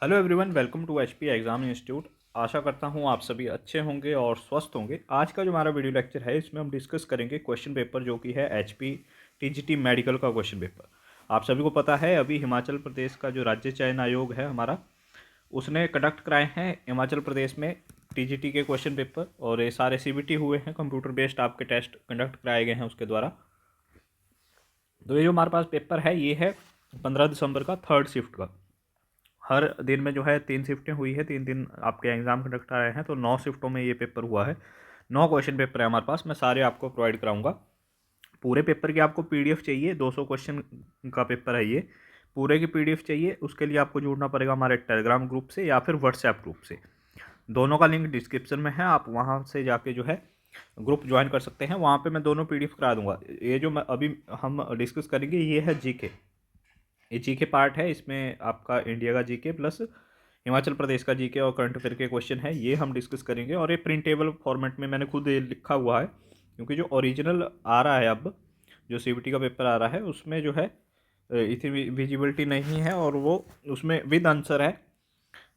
Hello everyone, welcome to HP exam institute. आशा करता हूँ आप सभी अच्छे होंगे और स्वस्थ होंगे। आज का जो हमारा वीडियो लेक्चर है इसमें हम डिस्कस करेंगे क्वेश्चन पेपर जो कि है एचपी टीजीटी मेडिकल का क्वेश्चन पेपर। आप सभी को पता है अभी हिमाचल प्रदेश का जो राज्य चयन आयोग है हमारा, उसने कंडक्ट कराए हैं हिमाचल प्रदेश में टीजीटी के क्वेश्चन पेपर, और ये सारे सीबीटी हुए हैं, कंप्यूटर बेस्ड आपके टेस्ट कंडक्ट कराए गए हैं उसके द्वारा। तो ये जो हमारे पास पेपर है ये है 15 दिसंबर का, थर्ड शिफ्ट का। हर दिन में जो है 3 शिफ्टें हुई है, 3 दिन आपके एग्जाम कंडक्ट आए हैं, तो 9 शिफ्टों में ये पेपर हुआ है। 9 क्वेश्चन पेपर है हमारे पास, मैं सारे आपको प्रोवाइड कराऊंगा। पूरे पेपर की आपको पीडीएफ चाहिए, 200 क्वेश्चन का पेपर है ये। पूरे की पीडीएफ चाहिए, उसके लिए आपको जुड़ना पड़ेगा हमारे टेलीग्राम ग्रुप से या फिर व्हाट्सएप ग्रुप से। दोनों का लिंक डिस्क्रिप्शन में है, आप वहाँ से जाके जो है ग्रुप ज्वाइन कर सकते हैं। वहाँ पे मैं दोनों पीडीएफ करा दूंगा। ये जो मैं अभी हम डिस्कस करेंगे ये है जीके। ये जीके पार्ट है, इसमें आपका इंडिया का जीके प्लस हिमाचल प्रदेश का जीके और करंट अफेयर के क्वेश्चन है, ये हम डिस्कस करेंगे। और ये प्रिंटेबल फॉर्मेट में मैंने खुद ये लिखा हुआ है, क्योंकि जो ओरिजिनल आ रहा है अब, जो सीबीटी का पेपर आ रहा है उसमें जो है इतनी विजिबिलिटी नहीं है, और वो उसमें विद आंसर है,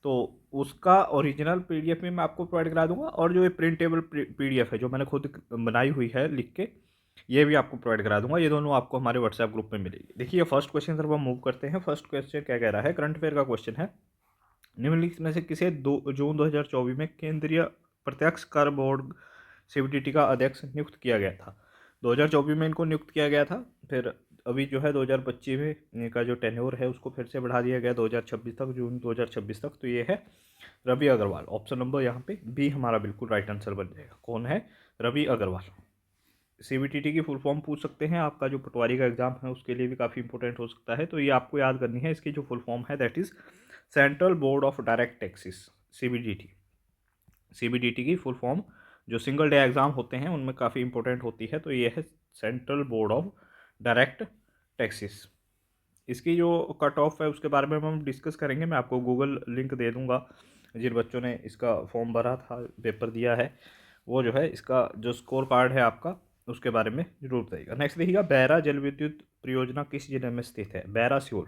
तो उसका ओरिजिनल पीडीएफ में मैं आपको प्रोवाइड करा दूंगा। और जो ये प्रिंटेबल पीडीएफ है जो मैंने खुद बनाई हुई है लिख के, ये भी आपको प्रोवाइड करा दूंगा। ये दोनों आपको हमारे व्हाट्सएप ग्रुप में मिलेगी। देखिए फर्स्ट क्वेश्चन तरफ हम मूव करते हैं। फर्स्ट क्वेश्चन क्या कह रहा है, करंट अफेयर का क्वेश्चन है। निम्नलिखित में से किसे 2 जून 2024 में केंद्रीय प्रत्यक्ष कर बोर्ड सीबीडीटी का अध्यक्ष नियुक्त किया गया था। 2024 में इनको नियुक्त किया गया था, फिर अभी जो है 2025 में इनका जो टेन्योर है उसको फिर से बढ़ा दिया गया 2026 तक, जून 2026 तक। तो ये है रवि अग्रवाल। ऑप्शन नंबर यहाँ पे बी हमारा बिल्कुल राइट आंसर बन जाएगा। कौन है? रवि अग्रवाल। सीबीटीटी की फुल फॉर्म पूछ सकते हैं, आपका जो पटवारी का एग्जाम है उसके लिए भी काफ़ी इंपॉर्टेंट हो सकता है, तो ये आपको याद करनी है। इसकी जो फुल फॉर्म है that is central board of direct taxes, CBDT. CBDT की फुल फॉर्म जो सिंगल डे एग्जाम होते हैं उनमें काफ़ी इंपॉर्टेंट होती है, तो ये है central board of direct taxes. इसकी जो कट ऑफ है उसके बारे में हम डिस्कस करेंगे। मैं आपको गूगल लिंक दे दूंगा, जिन बच्चों ने इसका फॉर्म भरा था, पेपर दिया है, वो जो है इसका जो स्कोर कार्ड है आपका उसके बारे में जरूर बताइएगा। नेक्स्ट देखिएगा, बैरा जल विद्युत परियोजना किस जिले में स्थित है? बैरा सियोल।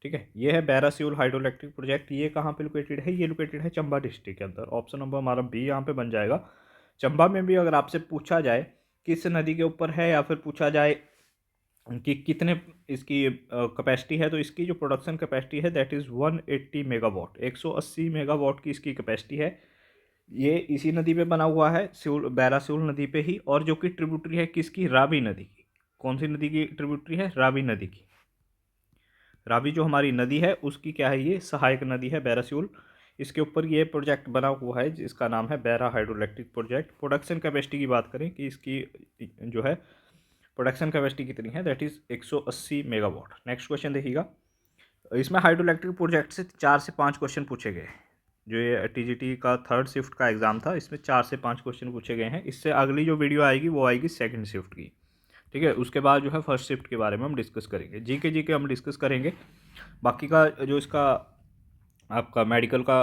ठीक है, ये है बैरा सियोल हाइड्रो इलेक्ट्रिक प्रोजेक्ट। ये कहाँ पे लोकेटेड है? ये लोकेटेड है चंबा डिस्ट्रिक्ट के अंदर। ऑप्शन नंबर हमारा बी यहाँ पे बन जाएगा। चंबा में भी अगर आपसे पूछा जाए किस नदी के ऊपर है, या फिर पूछा जाए कि कितने इसकी कैपेसिटी है, तो इसकी जो प्रोडक्शन कैपेसिटी है दैट इज़ 180 मेगावाट, 180 मेगावाट की इसकी कैपेसिटी है। ये इसी नदी पे बना हुआ है, सिउल, बैरा सिउल नदी पे ही, और जो कि ट्रिब्यूटरी है किसकी? रावी नदी की। कौन सी नदी की ट्रिब्यूटरी है? रावी नदी की। रावी जो हमारी नदी है उसकी क्या है? ये सहायक नदी है बैरा सिउल। इसके ऊपर ये प्रोजेक्ट बना हुआ है जिसका नाम है Baira hydro electric project. Production capacity की बात करें कि इसकी जो है प्रोडक्शन कैपेसिटी कितनी है, that is 180 megawatt. Next question देखिएगा, इसमें हाइड्रो इलेक्ट्रिक प्रोजेक्ट से 4 से 5 क्वेश्चन पूछे गए। जो ये टीजीटी का थर्ड शिफ्ट का एग्जाम था, इसमें 4 से 5 क्वेश्चन पूछे गए हैं। इससे अगली जो वीडियो आएगी वो आएगी सेकंड शिफ्ट की। ठीक है, उसके बाद जो है फर्स्ट शिफ्ट के बारे में हम डिस्कस करेंगे। जीके हम डिस्कस करेंगे। बाकी का जो इसका आपका मेडिकल का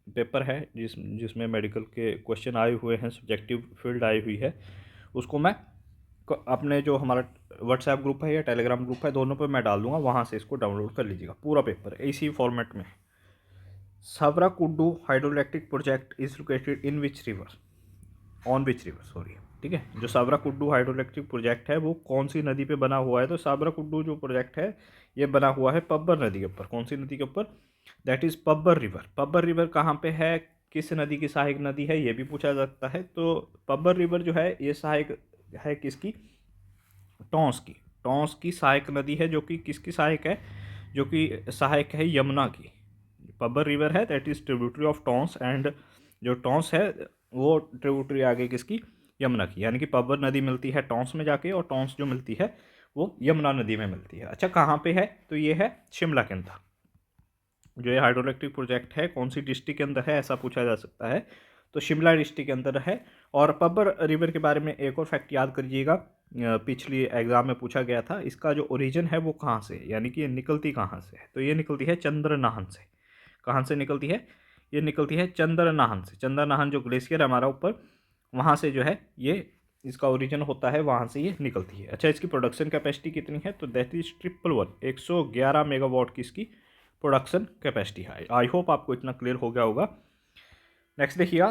पेपर है, जिसमें मेडिकल के क्वेश्चन आए हुए हैं, सब्जेक्टिव फील्ड आई हुई है, उसको मैं अपने जो हमारा व्हाट्सएप ग्रुप है या टेलीग्राम ग्रुप है, दोनों पे मैं डाल दूंगा, वहाँ से इसको डाउनलोड कर लीजिएगा। पूरा पेपर इसी फॉर्मेट में। Sawra Kuddu hydro electric project is located in which river, on which river, sorry. ठीक है, जो सावराकुड्डू हाइड्रो इलेक्ट्रिक प्रोजेक्ट है वो कौन सी नदी पे बना हुआ है? तो सावराकुड्डू जो प्रोजेक्ट है ये बना हुआ है पब्बर नदी के ऊपर। कौन सी नदी के ऊपर? That is Pabbar river. Pabbar river कहाँ पे है, किस नदी की सहायक नदी है, ये भी पूछा जा सकता है। तो पब्बर रिवर जो है ये सहायक है किसकी? टॉन्स की। टॉन्स की सहायक नदी है, जो कि किसकी सहायक है? जो कि सहायक है यमुना की। पब्बर रिवर है that is tributary of Tons, and जो टॉन्स है वो ट्रिब्यूटरी आगे किसकी? यमुना की। यानी कि पब्बर नदी मिलती है टॉन्स में जाके, और टॉन्स जो मिलती है वो यमुना नदी में मिलती है। अच्छा, कहाँ पे है? तो ये है शिमला के अंदर। जो ये हाइड्रो इलेक्ट्रिक प्रोजेक्ट है कौन सी डिस्ट्रिक्ट के अंदर है, ऐसा पूछा जा सकता है, तो शिमला डिस्ट्रिक्ट के अंदर है। और पब्बर रिवर के बारे में एक और फैक्ट याद करिएगा, पिछली एग्जाम में पूछा गया था, इसका जो ओरिजिन है वो कहाँ से है, यानी कि ये निकलती कहाँ से है? तो ये निकलती है चंद्रनाहन से। कहाँ से निकलती है? ये निकलती है चंद्रनाहन से। चंद्रनाहन जो ग्लेशियर है हमारा ऊपर, वहाँ से जो है ये इसका ओरिजिन होता है, वहाँ से ये निकलती है। अच्छा, इसकी प्रोडक्शन कैपेसिटी कितनी है? तो दैट इज 111 मेगावाट की इसकी प्रोडक्शन कैपेसिटी है। आई होप आपको इतना क्लियर हो गया होगा। नेक्स्ट देखिएगा,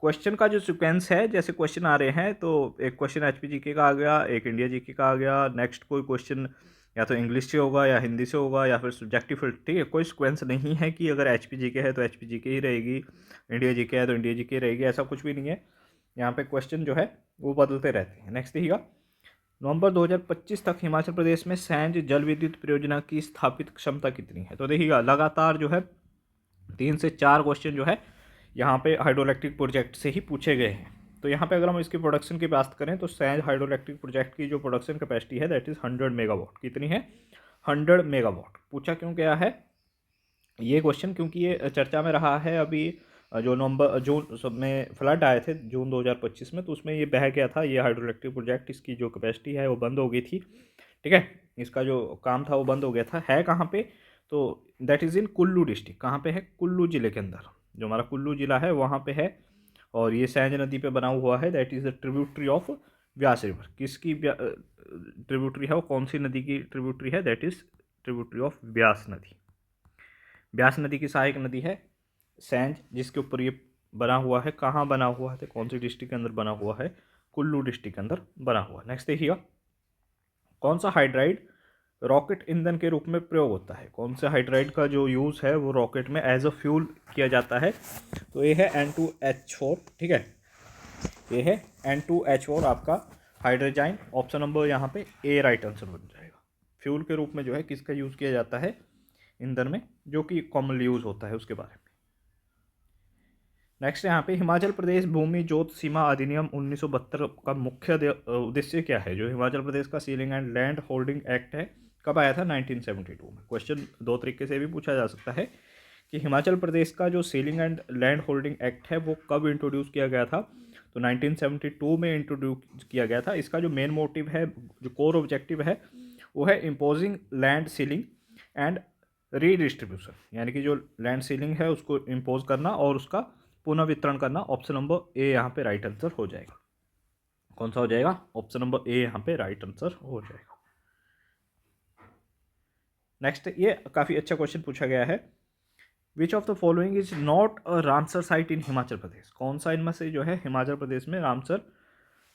क्वेश्चन का जो सिक्वेंस है, जैसे क्वेश्चन आ रहे हैं तो एक क्वेश्चन HPGK का आ गया, एक इंडिया जीके का आ गया, नेक्स्ट कोई क्वेश्चन या तो इंग्लिश से होगा या हिंदी से होगा या फिर सब्जेक्टिव फील्ड। ठीक है, कोई सिक्वेंस नहीं है कि अगर HPGK है तो HPGK ही रहेगी, इंडिया जीके है तो इंडिया जीके रहेगी, ऐसा कुछ भी नहीं है। यहाँ पे क्वेश्चन जो है वो बदलते रहते हैं। नेक्स्ट देखिएगा, नवंबर 2025 तक हिमाचल प्रदेश में सैंज जल विद्युत परियोजना की स्थापित क्षमता कितनी है। तो देखिएगा, लगातार जो है 3 से 4 क्वेश्चन जो है यहाँ पे हाइड्रोइलेक्ट्रिक प्रोजेक्ट से ही पूछे गए हैं। तो यहाँ पे अगर हम इसकी प्रोडक्शन की बात करें तो सैंज हाइड्रोइलेक्ट्रिक प्रोजेक्ट की जो प्रोडक्शन कैपेसिटी है दैट इज़ 100 मेगावाट। कितनी है? 100 मेगावाट। पूछा क्यों गया है ये क्वेश्चन? क्योंकि ये चर्चा में रहा है अभी जो नवंबर जून सब में फ्लड आए थे जून 2025 में, तो उसमें ये बह गया था ये हाइड्रोइलेक्ट्रिक प्रोजेक्ट। इसकी जो कैपेसिटी है वो बंद हो गई थी। ठीक है, इसका जो काम था वो बंद हो गया था। है कहाँ पे? तो that is in Kullu district. कहाँ पे है? कुल्लू जिले के अंदर, जो हमारा कुल्लू जिला है वहाँ पे है। और ये सैंज नदी पे बना हुआ है, that is the tributary of Vyas river. किसकी ट्रिब्यूटरी है वो? कौन सी नदी की ट्रिब्यूटरी है? दैट इज़ ट्रिब्यूटरी ऑफ व्यास नदी। व्यास नदी की सहायक नदी है सैंज, जिसके ऊपर ये बना हुआ है। कहाँ बना हुआ है? कौन सी डिस्ट्रिक्ट के अंदर बना हुआ है? कुल्लू डिस्ट्रिक्ट के अंदर बना हुआ है। नेक्स्ट देखिएगा, कौन सा हाइड्राइड रॉकेट ईंधन के रूप में प्रयोग होता है? कौन से हाइड्राइड का जो यूज़ है वो रॉकेट में एज अ फ्यूल किया जाता है? तो ये है N2H4। ठीक है, ये है N2H4 आपका हाइड्रोजाइन। ऑप्शन नंबर यहाँ पे ए राइट आंसर बन जाएगा। फ्यूल के रूप में जो है किसका यूज़ किया जाता है ईंधन में, जो कि कॉमनली यूज़ होता है उसके बारे में। नेक्स्ट यहाँ पे, हिमाचल प्रदेश भूमि जोत सीमा अधिनियम 1972 का मुख्य उद्देश्य क्या है? जो हिमाचल प्रदेश का ceiling and land holding act है, कब आया था? 1972 में। क्वेश्चन दो तरीके से भी पूछा जा सकता है कि हिमाचल प्रदेश का जो ceiling and land holding act है वो कब इंट्रोड्यूस किया गया था? तो 1972 में इंट्रोड्यूस किया गया था। इसका जो मेन मोटिव है, जो कोर ऑब्जेक्टिव है, वो है imposing land ceiling and redistribution, यानी कि जो लैंड सीलिंग है उसको इम्पोज करना और उसका पुनः वितरण करना। ऑप्शन नंबर ए यहाँ पे राइट आंसर हो जाएगा। कौन सा हो जाएगा? ऑप्शन नंबर ए यहाँ पे राइट आंसर हो जाएगा। नेक्स्ट, ये काफ़ी अच्छा क्वेश्चन पूछा गया है। Which of the following is not a Ramsar site in Himachal Pradesh? कौन सा इनमें से जो है हिमाचल प्रदेश में रामसर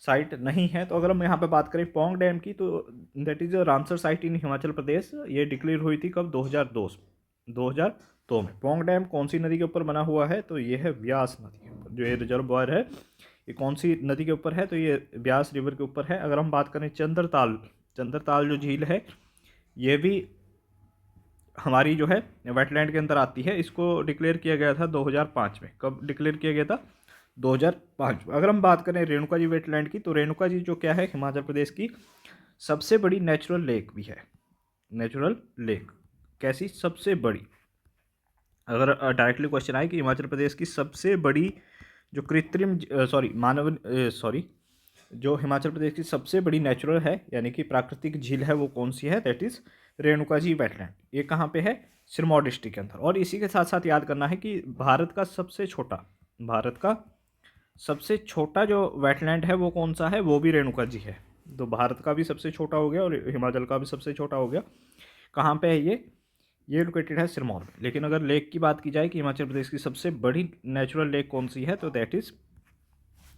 साइट नहीं है? तो अगर हम यहाँ पे बात करें पोंग डैम की, तो that is a Ramsar site in Himachal Pradesh. ये डिक्लेयर हुई थी कब? 2002 में। पोंग डैम कौन सी नदी के ऊपर बना हुआ है? तो ये है व्यास नदी के ऊपर। जो ये रिजर्वॉयर है ये कौन सी नदी के ऊपर है? तो ये व्यास रिवर के ऊपर है। अगर हम बात करें चंद्रताल जो झील है, ये भी हमारी जो है वेटलैंड के अंदर आती है। इसको डिक्लेयर किया गया था 2005 में। कब डिक्लेयर किया गया था? 2005 में। अगर हम बात करें रेणुका जी वेटलैंड की, तो रेणुका जी जो क्या है हिमाचल प्रदेश की सबसे बड़ी नेचुरल लेक भी है। नेचुरल लेक कैसी? सबसे बड़ी। अगर डायरेक्टली क्वेश्चन आए कि हिमाचल प्रदेश की सबसे बड़ी जो कृत्रिम जो हिमाचल प्रदेश की सबसे बड़ी नेचुरल है यानी कि प्राकृतिक झील है वो कौन सी है? That is Renuka ji wetland. ये कहाँ पे है? सिरमौर डिस्ट्रिक्ट के अंदर। और इसी के साथ साथ याद करना है कि भारत का सबसे छोटा जो वेटलैंड है वो कौन सा है? वो भी रेणुका जी है। तो भारत का भी सबसे छोटा हो गया और हिमाचल का भी सबसे छोटा हो गया। कहाँ पे है ये लोकेटेड है सिरमौर में। लेकिन अगर लेक की बात की जाए कि हिमाचल प्रदेश की सबसे बड़ी नेचुरल लेक कौन सी है, तो दैट इज़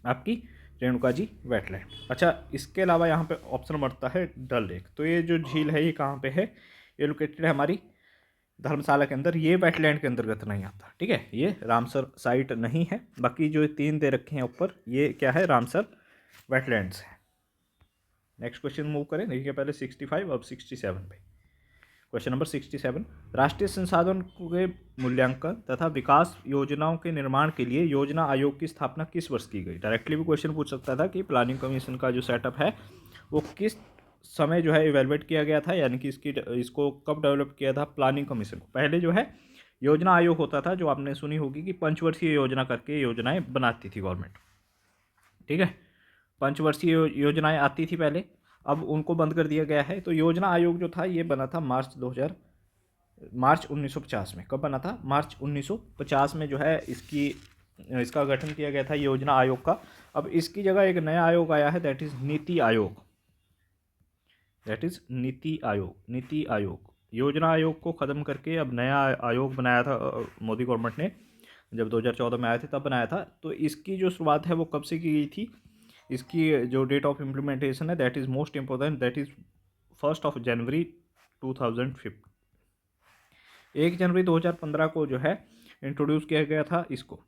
आपकी रेणुका जी वेटलैंड। अच्छा, इसके अलावा यहाँ पे ऑप्शन बढ़ता है डल लेक। तो ये जो झील है ये कहाँ पे है? ये लोकेटेड है हमारी धर्मशाला के अंदर। ये वेटलैंड के अंतर्गत नहीं आता। ठीक है, ये रामसर साइट नहीं है। बाकी जो 3 दे रखे हैं ऊपर, ये क्या है? रामसर वेटलैंड्स है। नेक्स्ट क्वेश्चन मूव करें। देखिए पहले 65, अब 67 पे। क्वेश्चन नंबर 67, राष्ट्रीय संसाधन के मूल्यांकन तथा विकास योजनाओं के निर्माण के लिए योजना आयोग की स्थापना किस वर्ष की गई? डायरेक्टली भी क्वेश्चन पूछ सकता था कि प्लानिंग कमीशन का जो सेटअप है वो किस समय जो है इवेलुएट किया गया था, यानी कि इसको कब डेवलप किया था प्लानिंग कमीशन को? पहले जो है योजना आयोग होता था, जो आपने सुनी होगी कि पंचवर्षीय योजना करके योजनाएं बनाती थी गवर्नमेंट। ठीक है, पंचवर्षीय योजनाएं आती थी पहले, अब उनको बंद कर दिया गया है। तो योजना आयोग जो था ये बना था मार्च 1950 में। कब बना था? मार्च 1950 में जो है इसका गठन किया गया था योजना आयोग का। अब इसकी जगह एक नया आयोग आया है, दैट इज़ नीति आयोग। नीति आयोग योजना आयोग को ख़त्म करके अब नया आयोग बनाया था मोदी गवर्नमेंट ने, जब 2014 में आए थे तब बनाया था। तो इसकी जो शुरुआत है वो कब से की गई थी, इसकी जो डेट ऑफ इम्प्लीमेंटेशन है that is most important, that is 1 जनवरी 2005। 1 जनवरी 2015 को जो है इंट्रोड्यूस किया गया था इसको,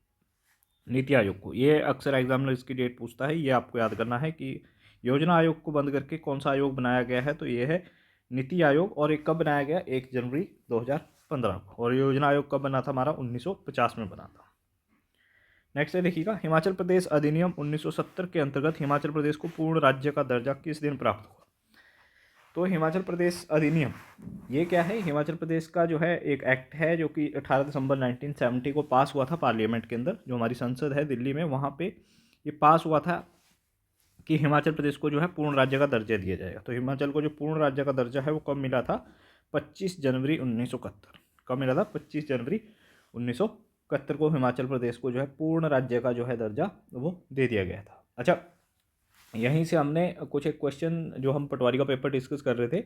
नीति आयोग को। ये अक्सर एग्जामिनर इसकी डेट पूछता है, ये आपको याद करना है कि योजना आयोग को बंद करके कौन सा आयोग बनाया गया है, तो ये है नीति आयोग। और एक कब बनाया गया, 1 जनवरी 2015 को। और योजना आयोग कब बना था हमारा, 1950 में बना था। नेक्स्ट है देखिएगा, हिमाचल प्रदेश अधिनियम 1970 के अंतर्गत हिमाचल प्रदेश को पूर्ण राज्य का दर्जा किस दिन प्राप्त हुआ। तो हिमाचल प्रदेश अधिनियम ये क्या है, हिमाचल प्रदेश का जो है एक एक्ट है जो कि 18 दिसंबर 1970 को पास हुआ था पार्लियामेंट के अंदर, जो हमारी संसद है दिल्ली में, वहाँ पे ये पास हुआ था कि हिमाचल प्रदेश को जो है पूर्ण राज्य का दर्जा दिया जाएगा। तो हिमाचल को जो पूर्ण राज्य का दर्जा है वो कब मिला था, 25 जनवरी 1971। कब मिला था, 25 जनवरी 1971 को हिमाचल प्रदेश को जो है पूर्ण राज्य का जो है दर्जा वो दे दिया गया था। अच्छा, यहीं से हमने कुछ एक क्वेश्चन जो हम पटवारी का पेपर डिस्कस कर रहे थे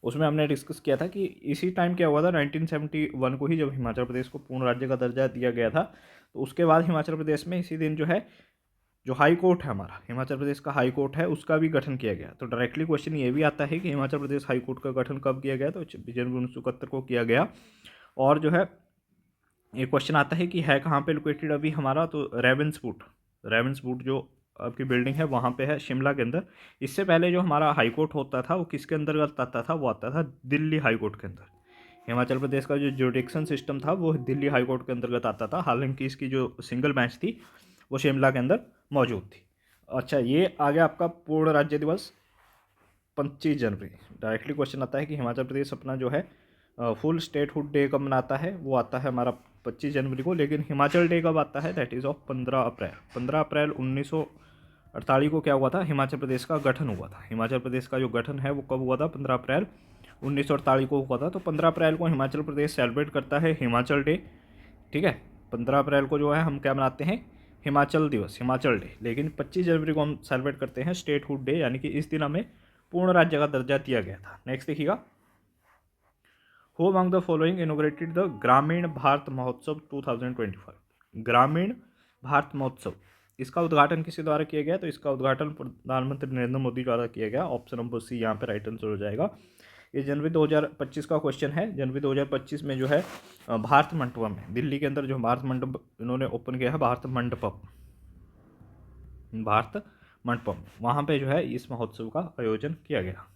उसमें हमने डिस्कस किया था कि इसी टाइम क्या हुआ था, 1971 को ही जब हिमाचल प्रदेश को पूर्ण राज्य का दर्जा दिया गया था, तो उसके बाद हिमाचल प्रदेश में इसी दिन जो है जो हाई कोर्ट है हमारा, हिमाचल प्रदेश का हाई कोर्ट है, उसका भी गठन किया गया। तो डायरेक्टली क्वेश्चन ये भी आता है कि हिमाचल प्रदेश हाई कोर्ट का गठन कब किया गया, तो 26 जनवरी 1971 को किया गया। और जो है ये क्वेश्चन आता है कि है कहाँ पे लोकेटेड अभी हमारा, तो रेवेंसवुड जो आपकी बिल्डिंग है वहाँ पे है, शिमला के अंदर। इससे पहले जो हमारा हाई कोर्ट होता था वो किसके अंतर्गत आता था, वो आता था दिल्ली हाई कोर्ट के अंदर। हिमाचल प्रदेश का जो जुडिक्शन सिस्टम था वो दिल्ली हाई कोर्ट के अंतर्गत आता था, हालांकि इसकी जो सिंगल बेंच थी वो शिमला के अंदर मौजूद थी। अच्छा, ये आ गया आपका पूर्ण राज्य दिवस 25 जनवरी। डायरेक्टली क्वेश्चन आता है कि हिमाचल प्रदेश अपना जो है फुल स्टेटहुड डे कब मनाता है, वो आता है हमारा 25 जनवरी को। लेकिन हिमाचल डे कब आता है, दैट इज़ ऑफ 15 अप्रैल। 15 अप्रैल 1948 को क्या हुआ था, हिमाचल प्रदेश का गठन हुआ था। हिमाचल प्रदेश का जो गठन है वो कब हुआ था, 15 अप्रैल 1948 को हुआ था। तो 15 अप्रैल को हिमाचल प्रदेश सेलिब्रेट करता है हिमाचल डे, ठीक है। 15 अप्रैल को जो है हम क्या मनाते हैं, हिमाचल दिवस, हिमाचल डे। लेकिन 25 जनवरी को हम सेलिब्रेट करते हैं स्टेटहुड डे, यानी कि इस दिन हमें पूर्ण राज्य का दर्जा दिया गया था। नेक्स्ट देखिएगा, who among the following inaugurated the ग्रामीण भारत महोत्सव 2025। ग्रामीण भारत महोत्सव, इसका उद्घाटन किसी द्वारा किया गया, तो इसका उद्घाटन प्रधानमंत्री नरेंद्र मोदी द्वारा किया गया। ऑप्शन नंबर सी यहाँ पे राइट आंसर हो जाएगा। ये जनवरी 2025 का क्वेश्चन है। जनवरी 2025 में जो है भारत मंडपम में, दिल्ली के अंदर जो भारत मंडप इन्होंने ओपन किया है, भारत मंडपम, वहाँ पे जो है इस महोत्सव का आयोजन किया गया।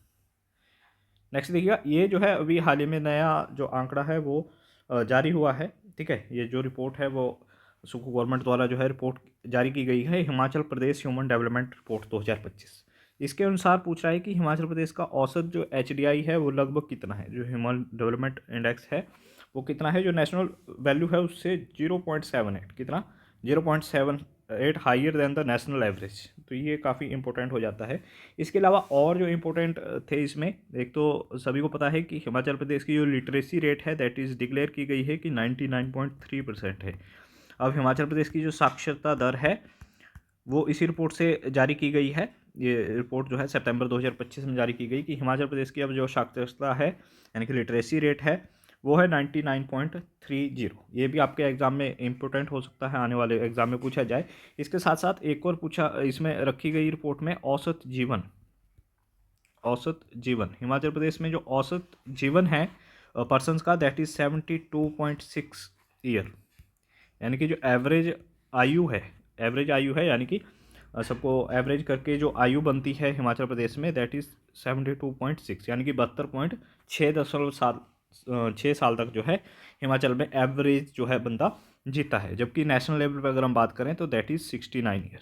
नेक्स्ट देखिएगा, ये जो है अभी हाल ही में नया जो आंकड़ा है वो जारी हुआ है, ठीक है। ये जो रिपोर्ट है वो सुकू गवर्नमेंट द्वारा जो है रिपोर्ट जारी की गई है, Himachal Pradesh human development report 2025। इसके अनुसार पूछ रहा है कि हिमाचल प्रदेश का औसत जो HDI है वो लगभग कितना है, जो ह्यूमन डेवलपमेंट इंडेक्स है वो कितना है, जो नेशनल वैल्यू है उससे 0.78, कितना, 0.78 higher than the national average. तो ये काफ़ी इंपॉर्टेंट हो जाता है। इसके अलावा और जो इम्पोर्टेंट थे इसमें, एक तो सभी को पता है कि हिमाचल प्रदेश की जो लिटरेसी रेट है दैट इज़ डिक्लेयर की गई है कि 99.3% है। अब हिमाचल प्रदेश की जो साक्षरता दर है वो इसी रिपोर्ट से जारी की गई है। ये रिपोर्ट जो है सितंबर 2025 में जारी की गई कि हिमाचल प्रदेश की अब जो साक्षरता है यानी कि लिटरेसी रेट है वो है 99.30। ये भी आपके एग्जाम में इंपॉर्टेंट हो सकता है, आने वाले एग्जाम में पूछा जाए। इसके साथ साथ एक और पूछा इसमें रखी गई रिपोर्ट में औसत जीवन हिमाचल प्रदेश में जो औसत जीवन है पर्सनस का दैट इज 72.6 ईयर, यानी कि जो एवरेज आयु है यानी कि सबको एवरेज करके जो आयु बनती है हिमाचल प्रदेश में दैट इज़ 72.6, यानी कि 72.6 साल तक जो है हिमाचल में एवरेज जो है बंदा जीता है। जबकि नेशनल लेवल पर अगर हम बात करें तो दैट इज़ 69 ईयर,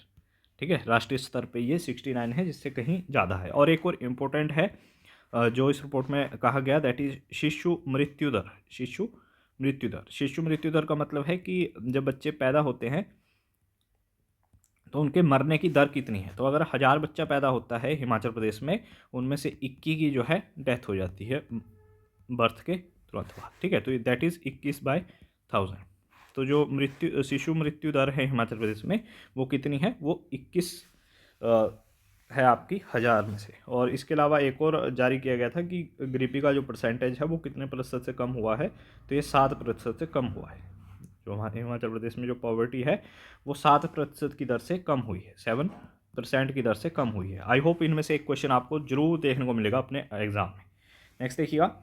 ठीक है। राष्ट्रीय स्तर पे ये 69 है, जिससे कहीं ज़्यादा है। और एक और इम्पोर्टेंट है जो इस रिपोर्ट में कहा गया दैट इज़ शिशु मृत्यु दर का मतलब है कि जब बच्चे पैदा होते हैं तो उनके मरने की दर कितनी है। तो अगर 1000 बच्चा पैदा होता है हिमाचल प्रदेश में, उनमें से 21 की जो है डेथ हो जाती है बर्थ के तुरंत बाद, ठीक है। तो दैट इज़ 21/1000। तो जो शिशु मृत्यु दर है हिमाचल प्रदेश में वो कितनी है, वो 21 है आपकी 1000 में से। और इसके अलावा एक और जारी किया गया था कि गरीबी का जो परसेंटेज है वो कितने प्रतिशत से कम हुआ है, तो ये 7% से कम हुआ है। जो हमारे हिमाचल प्रदेश में जो पॉवर्टी है वो 7% की दर से कम हुई है, 7% की दर से कम हुई है। आई होप इनमें से एक क्वेश्चन आपको जरूर देखने को मिलेगा अपने एग्जाम में। नेक्स्ट देखिएगा,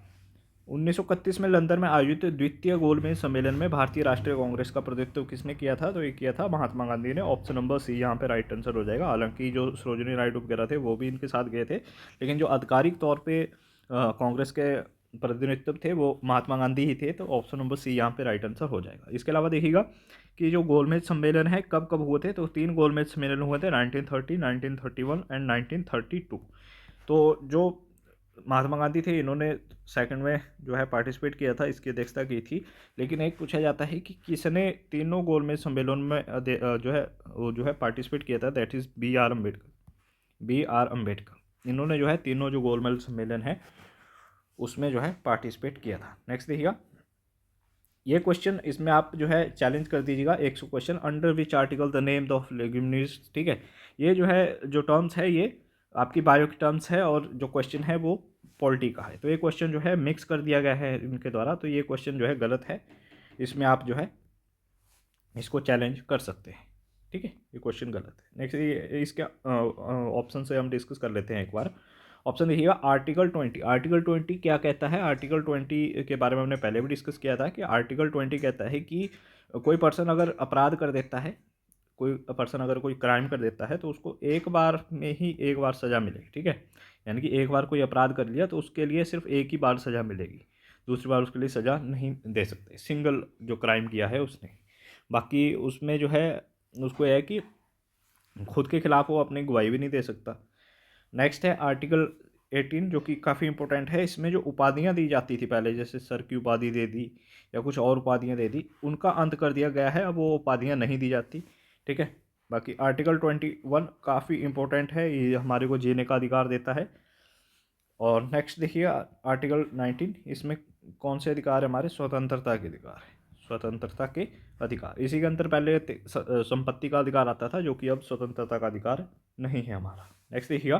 1931 में लंदन में आयोजित द्वितीय गोलमेज सम्मेलन में भारतीय राष्ट्रीय कांग्रेस का प्रतिनिधित्व किसने किया था? तो ये किया था महात्मा गांधी ने। ऑप्शन नंबर सी यहाँ पे राइट आंसर हो जाएगा। हालांकि जो सरोजिनी नायडू वगैरह थे वो भी इनके साथ गए थे, लेकिन जो आधिकारिक तौर पे कांग्रेस के प्रतिनिधित्व थे वो महात्मा गांधी ही थे। तो ऑप्शन नंबर सी यहाँ पे राइट आंसर हो जाएगा। इसके अलावा देखिएगा कि जो गोलमेज सम्मेलन है कब कब हुए थे, तो 3 गोलमेज सम्मेलन हुए थे, 1930, 1931 एंड 1932। तो जो महात्मा गांधी थे इन्होंने सेकंड में जो है पार्टिसिपेट किया था, इसकी अध्यक्षता की थी। लेकिन एक पूछा जाता है कि किसने तीनों गोलमेज सम्मेलन में जो है पार्टिसिपेट किया था, that is B R Ambedkar. इन्होंने जो है तीनों जो गोलमेज सम्मेलन है उसमें जो है पार्टिसिपेट किया था। नेक्स्ट देखिएगा, ये क्वेश्चन इसमें आप जो है चैलेंज कर दीजिएगा। 100 question, under which article the name of leguminous. ठीक है, ये जो है जो टर्म्स है ये आपकी बायो की टर्म्स है और जो क्वेश्चन है वो पॉलिटी का है। तो ये क्वेश्चन जो है मिक्स कर दिया गया है इनके द्वारा, तो ये क्वेश्चन जो है गलत है। इसमें आप जो है इसको चैलेंज कर सकते हैं। ठीक है, ये क्वेश्चन गलत है। नेक्स्ट इसके ऑप्शन से हम डिस्कस कर लेते हैं एक बार। ऑप्शन देखिएगा, आर्टिकल 20। आर्टिकल 20 क्या कहता है? आर्टिकल 20 के बारे में हमने पहले भी डिस्कस किया था कि आर्टिकल 20 कहता है कि कोई पर्सन अगर अपराध कर देता है, कोई पर्सन अगर कोई क्राइम कर देता है तो उसको एक बार में ही एक बार सज़ा मिलेगी। ठीक है, यानी कि एक बार कोई अपराध कर लिया तो उसके लिए सिर्फ एक ही बार सज़ा मिलेगी, दूसरी बार उसके लिए सज़ा नहीं दे सकते, सिंगल जो क्राइम किया है उसने। बाकी उसमें जो है उसको यह है कि खुद के खिलाफ वो अपनी गवाही भी नहीं दे सकता। नेक्स्ट है आर्टिकल 18 जो कि काफ़ी इंपॉर्टेंट है। इसमें जो उपाधियां दी जाती थी पहले, जैसे सर की उपाधि दे दी या कुछ और उपाधियां दे दी, उनका अंत कर दिया गया है। अब वो उपाधियां नहीं दी जाती। ठीक है, बाकी आर्टिकल 21 काफ़ी इंपॉर्टेंट है, ये हमारे को जीने का अधिकार देता है। और नेक्स्ट देखिए आर्टिकल 19, इसमें कौन से अधिकार है? हमारे स्वतंत्रता के अधिकार है, स्वतंत्रता के अधिकार। इसी के अंदर पहले संपत्ति का अधिकार आता था, जो कि अब स्वतंत्रता का अधिकार नहीं है हमारा। नेक्स्ट देखिएगा,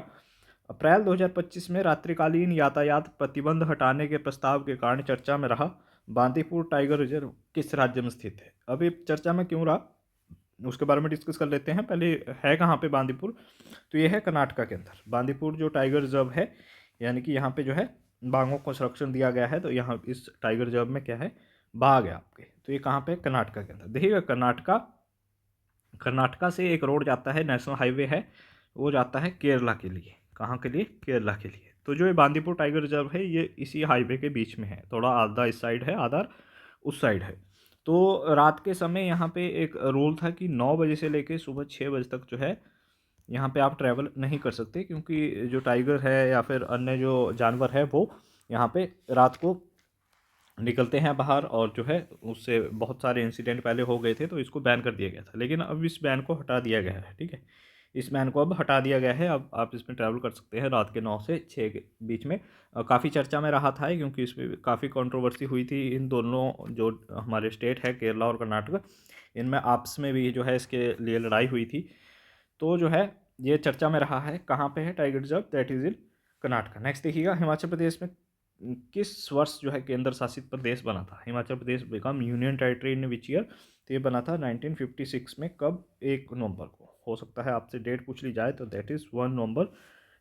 अप्रैल 2025 में रात्रिकालीन यातायात प्रतिबंध हटाने के प्रस्ताव के कारण चर्चा में रहा बांदीपुर टाइगर रिजर्व किस राज्य में स्थित है? अब ये चर्चा में क्यों रहा उसके बारे में डिस्कस कर लेते हैं। पहले है कहाँ पे बांदीपुर? तो ये है कर्नाटका के अंदर। बांदीपुर जो टाइगर रिजर्व है, यानी कि यहाँ पे जो है बाघों को संरक्षण दिया गया है। तो यहाँ इस टाइगर रिजर्व में क्या है? बाघ है आपके। तो ये कहाँ पे? कर्नाटका के अंदर। देखिएगा कर्नाटका से एक रोड जाता है, नेशनल हाईवे है, वो जाता है केरला के लिए। कहाँ के लिए? केरला के लिए। तो जो ये बांदीपुर टाइगर रिजर्व है ये इसी हाईवे के बीच में है, थोड़ा आधा इस साइड है, आधा उस साइड है। तो रात के समय यहाँ पे एक रूल था कि 9 बजे से लेके सुबह 6 बजे तक जो है यहाँ पे आप ट्रैवल नहीं कर सकते, क्योंकि जो टाइगर है या फिर अन्य जो जानवर है वो यहाँ पे रात को निकलते हैं बाहर, और जो है उससे बहुत सारे इंसिडेंट पहले हो गए थे, तो इसको बैन कर दिया गया था। लेकिन अब इस बैन को हटा दिया गया है। ठीक है, इस बैन को अब हटा दिया गया है। अब आप इसमें ट्रैवल कर सकते हैं रात के 9 से 6 के बीच में। काफ़ी चर्चा में रहा था क्योंकि इसमें काफ़ी कंट्रोवर्सी हुई थी। इन दोनों जो हमारे स्टेट है केरला और कर्नाटक, इनमें आपस में भी जो है इसके लिए लड़ाई हुई थी। तो जो है ये चर्चा में रहा है। कहाँ पे है tiger reserve? That is in Karnataka. Next देखिएगा, हिमाचल प्रदेश में किस वर्ष जो है केंद्र शासित प्रदेश बना था? Himachal Pradesh become union territory in which year? तो ये बना था 1956 में। कब? 1 नवंबर को। हो सकता है आपसे डेट पूछ ली जाए, तो दैट इज़ 1 नवंबर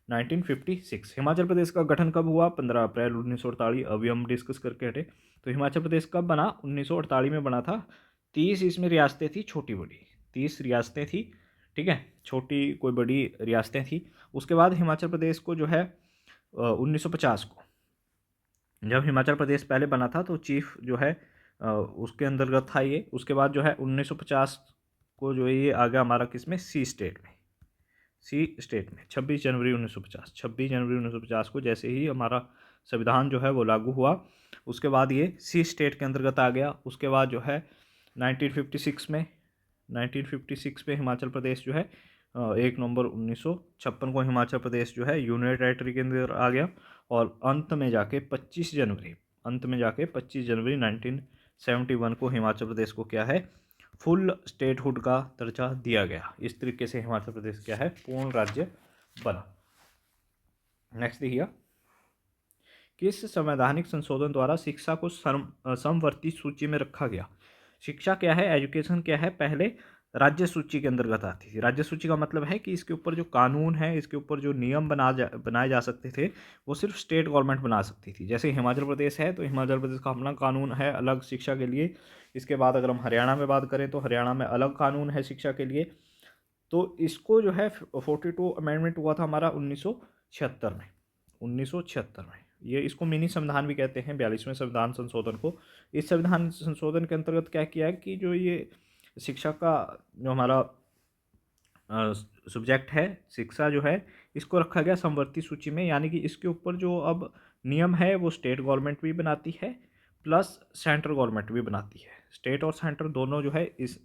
1956। हिमाचल प्रदेश का गठन कब हुआ? 15 अप्रैल 1948। अभी हम डिस्कस करके हटे। तो हिमाचल प्रदेश कब बना? 1948 में बना था। 30 इसमें रियासतें थी, छोटी बड़ी 30 रियासतें थी। ठीक है, छोटी कोई बड़ी रियासतें थी। उसके बाद हिमाचल प्रदेश को जो है 1950 को, जब हिमाचल प्रदेश पहले बना था तो चीफ जो है उसके अंतर्गत था ये। उसके बाद जो है 1950 को जो है ये आ गया हमारा किस में? सी स्टेट में। 26 जनवरी 1950। 26 जनवरी 1950 को जैसे ही हमारा संविधान जो है वो लागू हुआ, उसके बाद ये सी स्टेट के अंतर्गत आ गया। उसके बाद जो है 1956 में हिमाचल प्रदेश जो है 1 नवंबर 1956 को हिमाचल प्रदेश जो है यूनियन टेरिटरी के अंदर आ गया। और अंत में जाके 25 जनवरी 1971 को हिमाचल प्रदेश को क्या है? फुल स्टेटहुड का दर्जा दिया गया। इस तरीके से हिमाचल प्रदेश क्या है? पूर्ण राज्य बना। नेक्स्ट देखिए, किस संवैधानिक संशोधन द्वारा शिक्षा को समवर्ती सूची में रखा गया? शिक्षा क्या है, एजुकेशन क्या है, पहले राज्य सूची के अंतर्गत आती थी। राज्य सूची का मतलब है कि इसके ऊपर जो कानून है, इसके ऊपर जो नियम बनाए जा सकते थे, वो सिर्फ स्टेट गवर्नमेंट बना सकती थी। जैसे हिमाचल प्रदेश है तो हिमाचल प्रदेश का अपना कानून है अलग शिक्षा के लिए। इसके बाद अगर हम हरियाणा में बात करें तो हरियाणा में अलग कानून है शिक्षा के लिए। तो इसको जो है 42 अमेंडमेंट हुआ था हमारा 1976 में। 1976 में ये इसको मिनी संविधान भी कहते हैं, 42वें संविधान संशोधन को। इस संविधान संशोधन के अंतर्गत क्या किया है कि जो ये शिक्षा का जो हमारा सब्जेक्ट है, शिक्षा जो है, इसको रखा गया समवर्ती सूची में। यानी कि इसके ऊपर जो अब नियम है वो स्टेट गवर्नमेंट भी बनाती है प्लस सेंट्रल गवर्नमेंट भी बनाती है। स्टेट और सेंटर दोनों जो है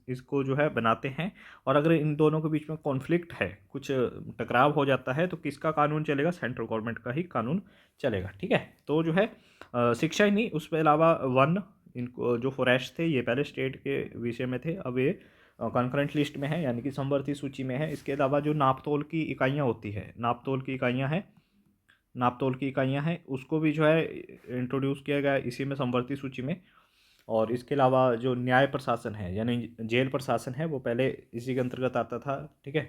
इसको जो है बनाते हैं। और अगर इन दोनों के बीच में कॉन्फ्लिक्ट है, कुछ टकराव हो जाता है, तो किसका कानून चलेगा? सेंट्रल गवर्नमेंट का ही कानून चलेगा। ठीक है, तो जो है शिक्षा ही नहीं, उसके अलावा वन, इनको जो फॉरेस्ट थे ये पहले स्टेट के विषय में थे, अब ये कॉन्करेंट लिस्ट में है यानी कि समवर्ती सूची में है। इसके अलावा जो नापतोल की इकाइयाँ होती है, नापतोल की इकाइयाँ हैं, उसको भी जो है इंट्रोड्यूस किया गया इसी में समवर्ती सूची में। और इसके अलावा जो न्याय प्रशासन है यानी जेल प्रशासन है वो पहले इसी के अंतर्गत आता था। ठीक है,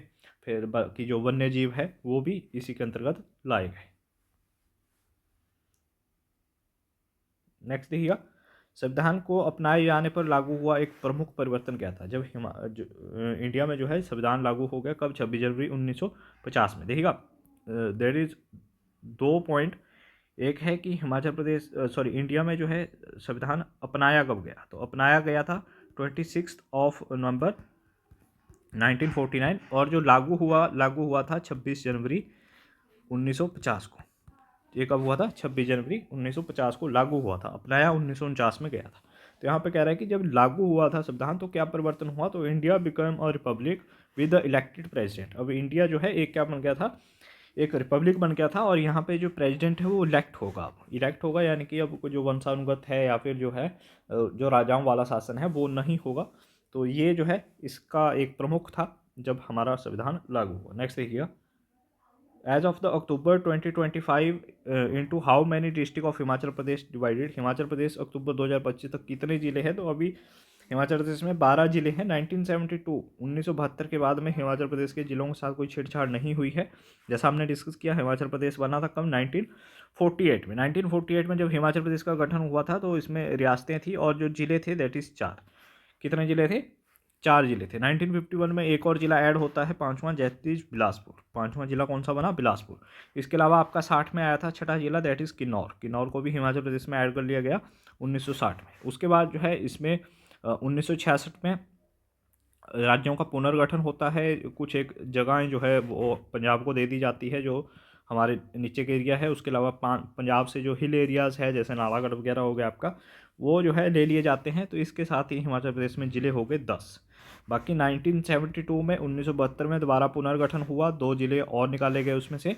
फिर बाकी जो वन्य जीव है वो भी इसी के अंतर्गत लाए गए। नेक्स्ट देखिएगा, संविधान को अपनाए जाने पर लागू हुआ एक प्रमुख परिवर्तन क्या था? जब इंडिया में जो है संविधान लागू हो गया, कब? 26 जनवरी 1950 में। देखिएगा, देर इज 2 पॉइंट। एक है कि हिमाचल प्रदेश इंडिया में जो है संविधान अपनाया कब गया? तो अपनाया गया था 26 नवंबर 1949। और जो लागू हुआ था 26 जनवरी 1950 को। ये कब हुआ था? 26 जनवरी 1950 को लागू हुआ था। अपनाया 1949 में गया था। तो यहाँ पे कह रहा है कि जब लागू हुआ था संविधान तो क्या परिवर्तन हुआ? तो India become a republic with the elected president. अब इंडिया जो है एक क्या बन गया था? एक रिपब्लिक बन गया था। और यहाँ पे जो प्रेसिडेंट है वो इलेक्ट होगा यानी कि अब जो वंशानुगत है या फिर जो है जो राजाओं वाला शासन है वो नहीं होगा। तो ये जो है इसका एक प्रमुख था जब हमारा संविधान लागू हुआ। नेक्स्ट देखिएगा, as of the October 2025 into how many district of Himachal Pradesh divided? Himachal Pradesh October 2025 तक कितने ज़िले हैं? तो अभी हिमाचल प्रदेश में 12 ज़िले हैं। 1972 के बाद में हिमाचल प्रदेश के ज़िलों के साथ कोई छेड़छाड़ नहीं हुई है। जैसा हमने डिस्कस किया, हिमाचल प्रदेश बना था कब? 1948 में। 1948 में जब हिमाचल प्रदेश का गठन हुआ था तो इसमें रियासतें थी और जो ज़िले थे दैट इज़ 4। कितने ज़िले थे? 4 ज़िले थे। 1951 में एक और ज़िला ऐड होता है, पाँचवां, दैट इज़ बिलासपुर। पाँचवां ज़िला कौन सा बना? बिलासपुर। इसके अलावा आपका 60 में आया था छठा ज़िला, दैट इज़ किन्नौर। किन्नौर को भी हिमाचल प्रदेश में ऐड कर लिया गया 1960 में। उसके बाद जो है इसमें 1966 में राज्यों का पुनर्गठन होता है। कुछ एक जगहें जो है वो पंजाब को दे दी जाती है जो हमारे नीचे के एरिया है। उसके अलावा पंजाब से जो हिल एरियाज़ है जैसे नालागढ़ वगैरह हो गया आपका, वो जो है ले लिए जाते हैं। तो इसके साथ ही हिमाचल प्रदेश में ज़िले हो गए 10। बाकी 1972 में 1972 में दोबारा पुनर्गठन हुआ, 2 ज़िले और निकाले गए उसमें से।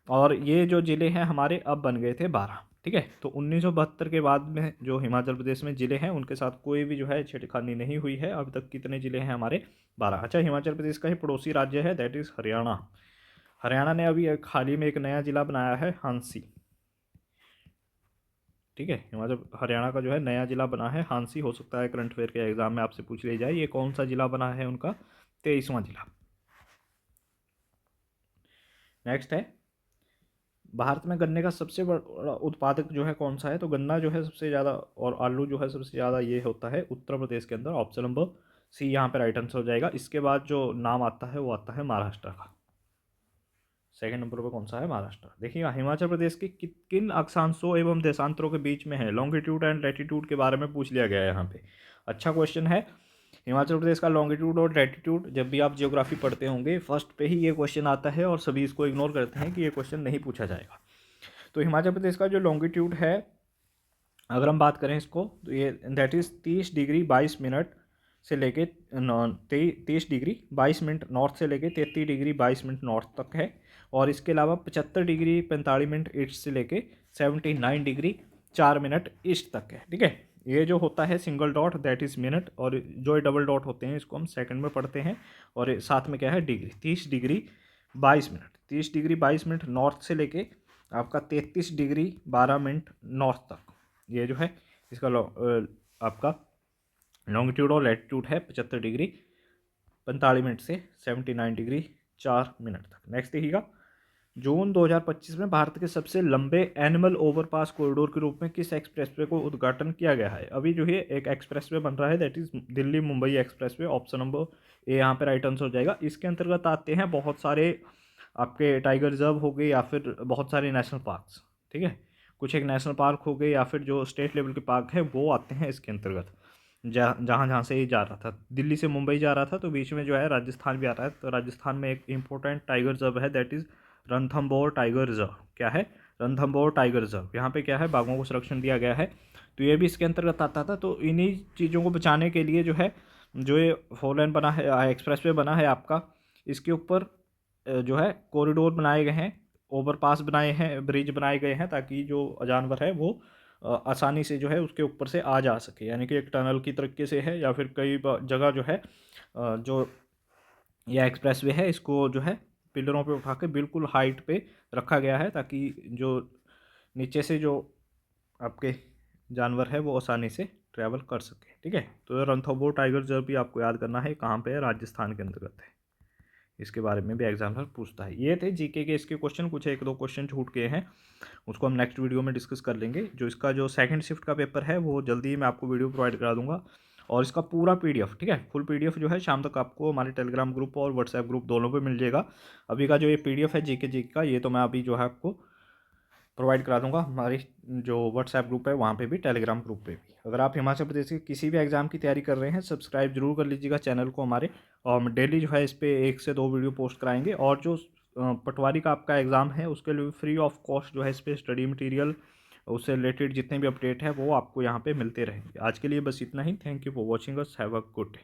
और ये जो ज़िले हैं हमारे अब बन गए थे 12। ठीक है, तो 1972 के बाद में जो हिमाचल प्रदेश में ज़िले हैं उनके साथ कोई भी जो है छेड़खानी नहीं हुई है। अब तक कितने ज़िले हैं हमारे? 12। अच्छा, हिमाचल प्रदेश का ही पड़ोसी राज्य है दैट इज़ हरियाणा। हरियाणा ने अभी एक हाल ही में एक नया ज़िला बनाया है, हांसी। ठीक है, हिमाचल हरियाणा का जो है नया ज़िला बना है हांसी। हो सकता है करंट अफेयर के एग्जाम में आपसे पूछ लिया जाए ये कौन सा ज़िला बना है उनका? 23वां ज़िला। नेक्स्ट है, भारत में गन्ने का सबसे बड़ा उत्पादक जो है कौन सा है? तो गन्ना जो है सबसे ज़्यादा और आलू जो है सबसे ज़्यादा ये होता है उत्तर प्रदेश के अंदर। ऑप्शन नंबर सी यहाँ पर राइट आंसर हो जाएगा। इसके बाद जो नाम आता है वो आता है महाराष्ट्र का। सेकंड नंबर पर कौन सा है? महाराष्ट्र। देखिएगा, हिमाचल प्रदेश के किन अक्षांशों एवं देशांतरों के बीच में है? लॉन्गिट्यूड एंड लैटिट्यूड के बारे में पूछ लिया गया है यहाँ पे। अच्छा क्वेश्चन है। हिमाचल प्रदेश का लॉन्गिट्यूड और लैटिट्यूड, जब भी आप जियोग्राफी पढ़ते होंगे फर्स्ट पे ही ये क्वेश्चन आता है और सभी इसको इग्नोर करते हैं कि ये क्वेश्चन नहीं पूछा जाएगा। तो हिमाचल प्रदेश का जो लॉन्गिट्यूड है, अगर हम बात करें इसको, तो ये दैट इज़ 30 डिग्री 22 मिनट से लेके 30 डिग्री 22 मिनट नॉर्थ से लेके 33 डिग्री 22 मिनट नॉर्थ तक है। और इसके अलावा 75 डिग्री 45 मिनट ईस्ट से लेके 79 डिग्री 4 मिनट ईस्ट तक है। ठीक है, ये जो होता है single dot that is minute, और जो डबल डॉट होते हैं इसको हम सेकंड में पढ़ते हैं। और साथ में क्या है? Degree. 30 degree 22 minute, 30 degree 22 minute north से लेके आपका 33 डिग्री 12 मिनट नॉर्थ तक, ये जो है इसका आपका लॉन्गिट्यूड और लैटिट्यूड है 75 डिग्री 45 मिनट से 79 डिग्री 4 मिनट तक। नेक्स्ट देखिएगा, जून 2025 में भारत के सबसे लंबे एनिमल ओवरपास कॉरिडोर के रूप में किस एक्सप्रेसवे को उद्घाटन किया गया है। अभी जो है एक एक्सप्रेसवे बन रहा है, that is Delhi Mumbai expressway. Option number A यहाँ पे राइट आंसर हो जाएगा। इसके अंतर्गत आते हैं बहुत सारे आपके टाइगर रिजर्व हो गए या फिर बहुत सारे नेशनल पार्क्स, ठीक है, कुछ एक नेशनल पार्क हो गए या फिर जो स्टेट लेवल के पार्क है वो आते हैं इसके अंतर्गत। जहाँ जहाँ से ये जा रहा था, दिल्ली से मुंबई जा रहा था, तो बीच में जो है राजस्थान भी आ रहा है, तो राजस्थान में एक इंपॉर्टेंट टाइगर रिजर्व है, that is Ranthambore tiger reserve. क्या है? Ranthambore tiger reserve. यहाँ पे क्या है, बाघों को संरक्षण दिया गया है, तो ये भी इसके अंतर्गत आता था। तो इन्हीं चीज़ों को बचाने के लिए जो है, जो ये फोर लेन बना है, एक्सप्रेसवे बना है आपका, इसके ऊपर जो है कॉरिडोर बनाए गए हैं, ओवरपास बनाए हैं, ब्रिज बनाए गए हैं, ताकि जो जानवर है वो आसानी से जो है उसके ऊपर से आ जा सके, यानी कि एक टनल की तरीके से है, या फिर कई जगह जो है जो यह एक्सप्रेसवे है इसको जो है पिलरों पे उठा के बिल्कुल हाइट पे रखा गया है, ताकि जो नीचे से जो आपके जानवर है वो आसानी से ट्रैवल कर सके, ठीक है। तो रणथंभौर टाइगर रिजर्व भी आपको याद करना है, कहाँ पे है, राजस्थान के अंतर्गत है। इसके बारे में भी एग्जाम्पल पूछता है। ये थे जीके के इसके क्वेश्चन, कुछ एक दो क्वेश्चन छूट गए हैं, उसको हम नेक्स्ट वीडियो में डिस्कस कर लेंगे। जो इसका जो सेकंड शिफ्ट का पेपर है वो जल्दी ही मैं आपको वीडियो प्रोवाइड करा दूंगा, और इसका पूरा पीडीएफ, ठीक है, फुल पीडीएफ जो है शाम तक आपको हमारे टेलीग्राम ग्रुप और व्हाट्सएप ग्रुप दोनों पे मिल जाएगा। अभी का जो ये पीडीएफ है जीके का, ये तो मैं अभी जो है आपको प्रोवाइड करा दूंगा हमारी जो व्हाट्सएप ग्रुप है वहाँ पे भी, टेलीग्राम ग्रुप पे भी। अगर आप हिमाचल प्रदेश के किसी भी एग्जाम की तैयारी कर रहे हैं, सब्सक्राइब जरूर कर लीजिएगा चैनल को हमारे, और हम डेली जो है इस पर 1 से 2 वीडियो पोस्ट कराएंगे। और जो पटवारी का आपका एग्ज़ाम है उसके लिए फ्री ऑफ कॉस्ट जो है इस पर स्टडी मटीरियल, उससे रिलेटेड जितने भी अपडेट है वो आपको यहाँ पे मिलते रहेंगे। आज के लिए बस इतना ही। Thank you for watching us. Have a good day.